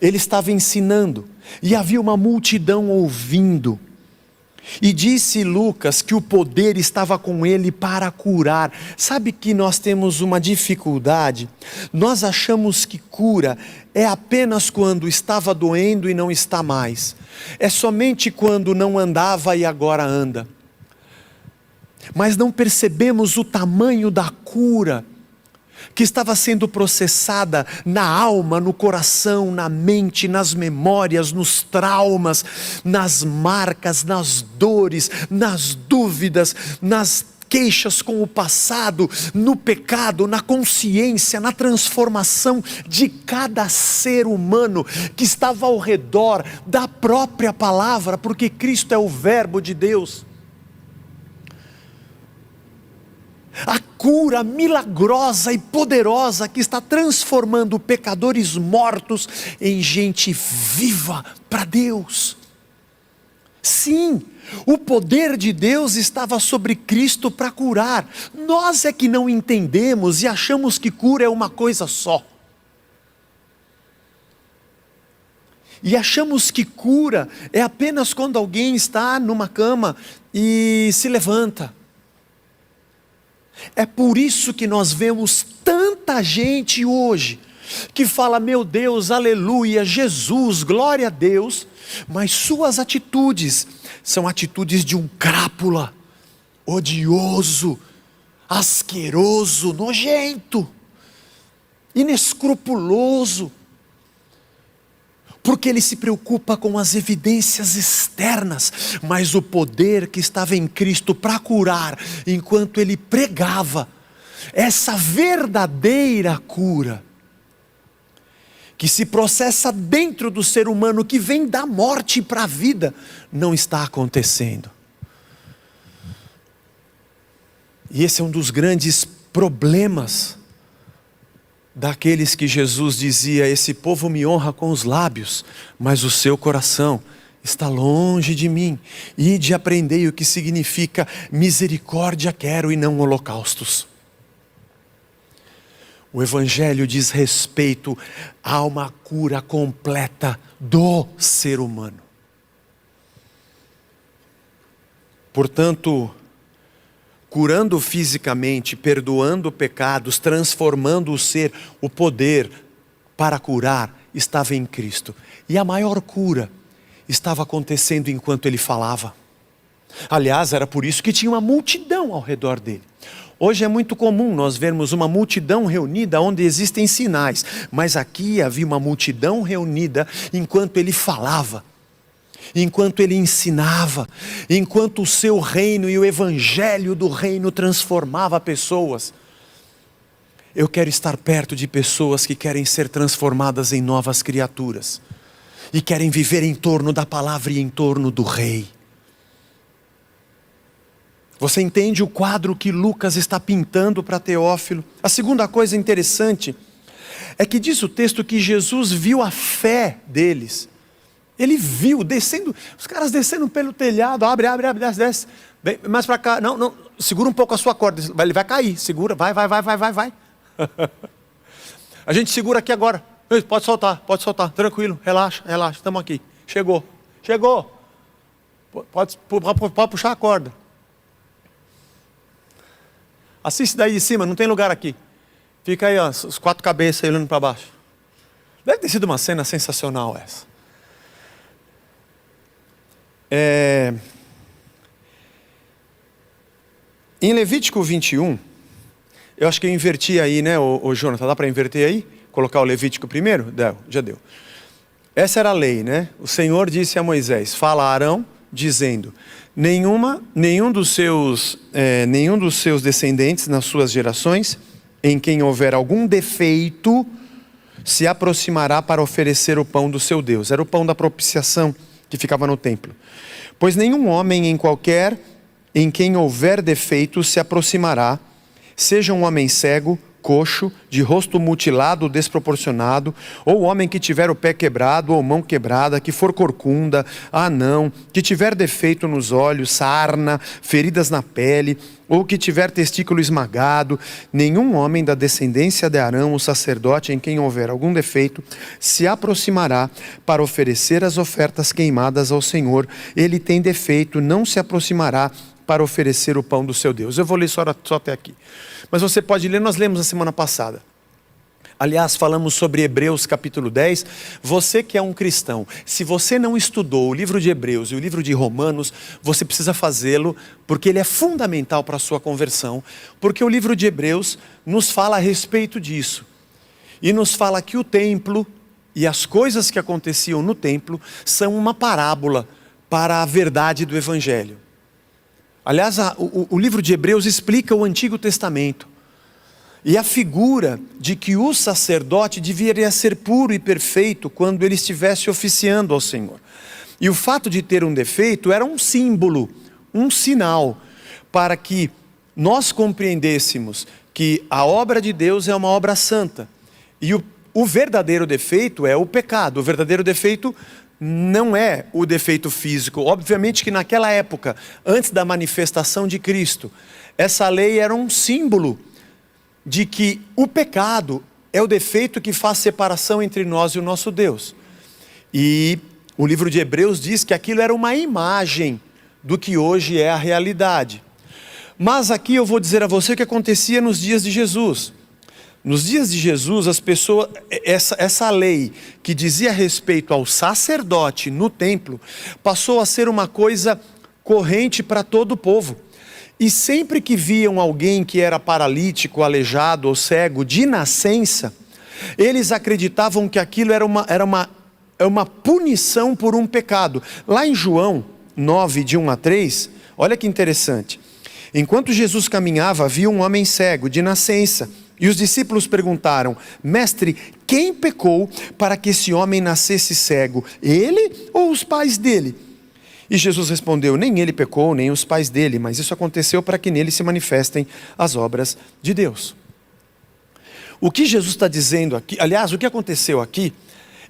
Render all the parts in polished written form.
Ele estava ensinando e havia uma multidão ouvindo. E disse Lucas que o poder estava com ele para curar. Sabe que nós temos uma dificuldade? Nós achamos que cura é apenas quando estava doendo e não está mais. É somente quando não andava e agora anda. Mas não percebemos o tamanho da cura que estava sendo processada na alma, no coração, na mente, nas memórias, nos traumas, nas marcas, nas dores, nas dúvidas, nas queixas com o passado, no pecado, na consciência, na transformação de cada ser humano que estava ao redor da própria palavra, porque Cristo é o Verbo de Deus. A cura milagrosa e poderosa que está transformando pecadores mortos em gente viva para Deus. Sim, o poder de Deus estava sobre Cristo para curar. Nós é que não entendemos e achamos que cura é uma coisa só. E achamos que cura é apenas quando alguém está numa cama e se levanta. É por isso que nós vemos tanta gente hoje que fala: meu Deus, aleluia, Jesus, glória a Deus, mas suas atitudes são atitudes de um crápula, odioso, asqueroso, nojento, inescrupuloso, porque ele se preocupa com as evidências externas, mas o poder que estava em Cristo para curar, enquanto ele pregava, essa verdadeira cura, que se processa dentro do ser humano, que vem da morte para a vida, não está acontecendo. E esse é um dos grandes problemas daqueles que Jesus dizia: esse povo me honra com os lábios, mas o seu coração está longe de mim. Ide aprendei o que significa misericórdia quero e não holocaustos. O Evangelho diz respeito a uma cura completa do ser humano. Portanto, curando fisicamente, perdoando pecados, transformando o ser, o poder para curar estava em Cristo. E a maior cura estava acontecendo enquanto ele falava. Aliás, era por isso que tinha uma multidão ao redor dele. Hoje é muito comum nós vermos uma multidão reunida onde existem sinais, mas aqui havia uma multidão reunida enquanto ele falava, enquanto ele ensinava, enquanto o seu reino e o evangelho do reino transformava pessoas. Eu quero estar perto de pessoas que querem ser transformadas em novas criaturas e querem viver em torno da palavra e em torno do Rei. Você entende o quadro que Lucas está pintando para Teófilo? A segunda coisa interessante é que diz o texto que Jesus viu a fé deles. Ele viu descendo, os caras descendo pelo telhado, abre, desce, vem mais para cá, não, segura um pouco a sua corda, ele vai cair, segura, vai. A gente segura aqui agora, pode soltar, tranquilo, relaxa, estamos aqui, chegou, pode puxar a corda. Assiste daí de cima, não tem lugar aqui. Fica aí, ó, os quatro cabeças aí olhando para baixo. Deve ter sido uma cena sensacional essa. Em Levítico 21, eu acho que eu inverti aí, né, o Jonathan, dá para inverter aí? Colocar o Levítico primeiro? Já deu. Essa era a lei, né? O Senhor disse a Moisés: fala a Arão, dizendo: nenhum dos seus descendentes nas suas gerações, em quem houver algum defeito, se aproximará para oferecer o pão do seu Deus. Era o pão da propiciação que ficava no templo. Pois nenhum homem em quem houver defeito se aproximará, seja um homem cego, coxo, de rosto mutilado ou desproporcionado, ou homem que tiver o pé quebrado ou mão quebrada, que for corcunda, anão, que tiver defeito nos olhos, sarna, feridas na pele, ou que tiver testículo esmagado, nenhum homem da descendência de Arão, o sacerdote, em quem houver algum defeito, se aproximará para oferecer as ofertas queimadas ao Senhor. Ele tem defeito, não se aproximará para oferecer o pão do seu Deus. Eu vou ler só até aqui. Mas você pode ler, nós lemos na semana passada. Aliás, falamos sobre Hebreus capítulo 10. Você que é um cristão, se você não estudou o livro de Hebreus e o livro de Romanos, você precisa fazê-lo, porque ele é fundamental para a sua conversão. Porque o livro de Hebreus nos fala a respeito disso. E nos fala que o templo e as coisas que aconteciam no templo são uma parábola para a verdade do Evangelho. Aliás, o livro de Hebreus explica o Antigo Testamento. E a figura de que o sacerdote deveria ser puro e perfeito quando ele estivesse oficiando ao Senhor. E o fato de ter um defeito era um símbolo, um sinal, para que nós compreendêssemos que a obra de Deus é uma obra santa. E o verdadeiro defeito é o pecado. O verdadeiro defeito não é o defeito físico. Obviamente que naquela época, antes da manifestação de Cristo, essa lei era um símbolo de que o pecado é o defeito que faz separação entre nós e o nosso Deus. E o livro de Hebreus diz que aquilo era uma imagem do que hoje é a realidade. Mas aqui eu vou dizer a você o que acontecia nos dias de Jesus. Nos dias de Jesus, as pessoas, essa lei que dizia respeito ao sacerdote no templo, passou a ser uma coisa corrente para todo o povo. E sempre que viam alguém que era paralítico, aleijado ou cego de nascença, eles acreditavam que aquilo era uma punição por um pecado. Lá em João 9, de 1 a 3, olha que interessante. Enquanto Jesus caminhava, havia um homem cego de nascença. E os discípulos perguntaram: Mestre, quem pecou para que esse homem nascesse cego? Ele ou os pais dele? E Jesus respondeu: nem ele pecou, nem os pais dele, mas isso aconteceu para que nele se manifestem as obras de Deus. O que Jesus está dizendo aqui, aliás, o que aconteceu aqui,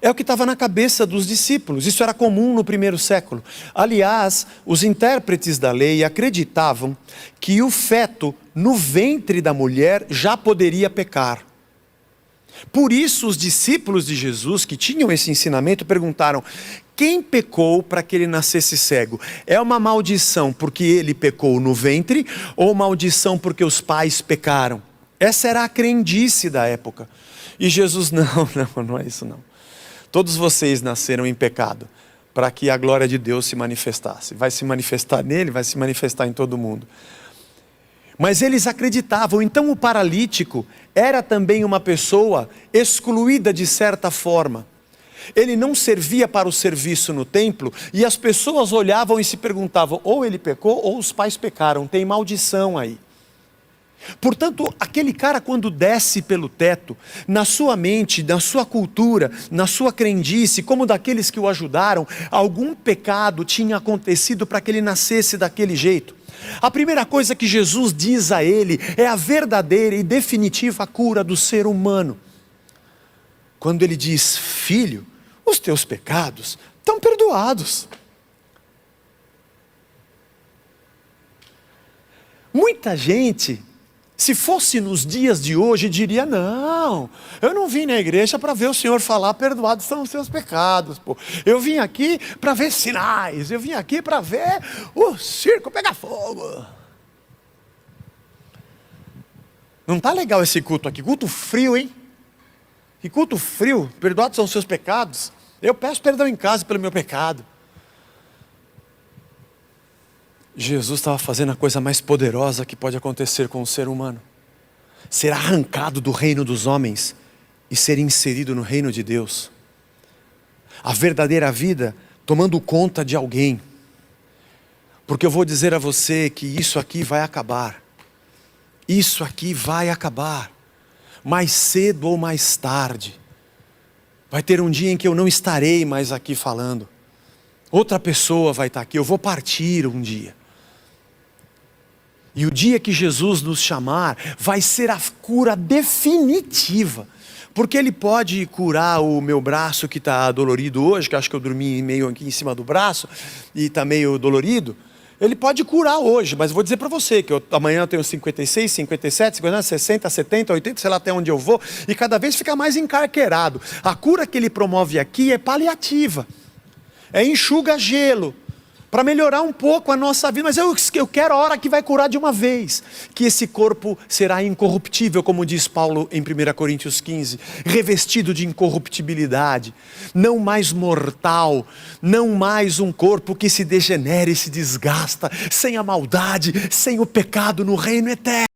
é o que estava na cabeça dos discípulos. Isso era comum no primeiro século. Aliás, os intérpretes da lei acreditavam que o feto no ventre da mulher já poderia pecar. Por isso os discípulos de Jesus, que tinham esse ensinamento, perguntaram: quem pecou para que ele nascesse cego? É uma maldição porque ele pecou no ventre, ou maldição porque os pais pecaram? Essa era a crendice da época. E Jesus: não é isso não. Todos vocês nasceram em pecado, para que a glória de Deus se manifestasse. Vai se manifestar nele, vai se manifestar em todo mundo. Mas eles acreditavam. Então o paralítico era também uma pessoa excluída de certa forma. Ele não servia para o serviço no templo, e as pessoas olhavam e se perguntavam: ou ele pecou ou os pais pecaram, tem maldição aí. Portanto, aquele cara, quando desce pelo teto, na sua mente, na sua cultura, na sua crendice, como daqueles que o ajudaram, algum pecado tinha acontecido para que ele nascesse daquele jeito. A primeira coisa que Jesus diz a ele é a verdadeira e definitiva cura do ser humano. Quando ele diz: filho, os teus pecados estão perdoados. Muita gente, se fosse nos dias de hoje, diria: não, eu não vim na igreja para ver o Senhor falar, perdoados são os seus pecados. Pô. Eu vim aqui para ver sinais, eu vim aqui para ver o circo pegar fogo. Não está legal esse culto aqui, culto frio, hein? Que culto frio, perdoados são os seus pecados. Eu peço perdão em casa pelo meu pecado. Jesus estava fazendo a coisa mais poderosa que pode acontecer com o ser humano: ser arrancado do reino dos homens e ser inserido no reino de Deus. A verdadeira vida tomando conta de alguém. Porque eu vou dizer a você que isso aqui vai acabar. Isso aqui vai acabar. Mais cedo ou mais tarde. Vai ter um dia em que eu não estarei mais aqui falando. Outra pessoa vai estar aqui, eu vou partir um dia. E o dia que Jesus nos chamar, vai ser a cura definitiva. Porque Ele pode curar o meu braço que está dolorido hoje, que acho que eu dormi meio aqui em cima do braço, e está meio dolorido. Ele pode curar hoje, mas vou dizer para você que amanhã eu tenho 56, 57, 50, 60, 70, 80, sei lá até onde eu vou, e cada vez fica mais encarquerado. A cura que Ele promove aqui é paliativa, é enxuga gelo, para melhorar um pouco a nossa vida, mas eu quero a hora que vai curar de uma vez, que esse corpo será incorruptível, como diz Paulo em 1 Coríntios 15, revestido de incorruptibilidade, não mais mortal, não mais um corpo que se degenera e se desgasta, sem a maldade, sem o pecado no reino eterno.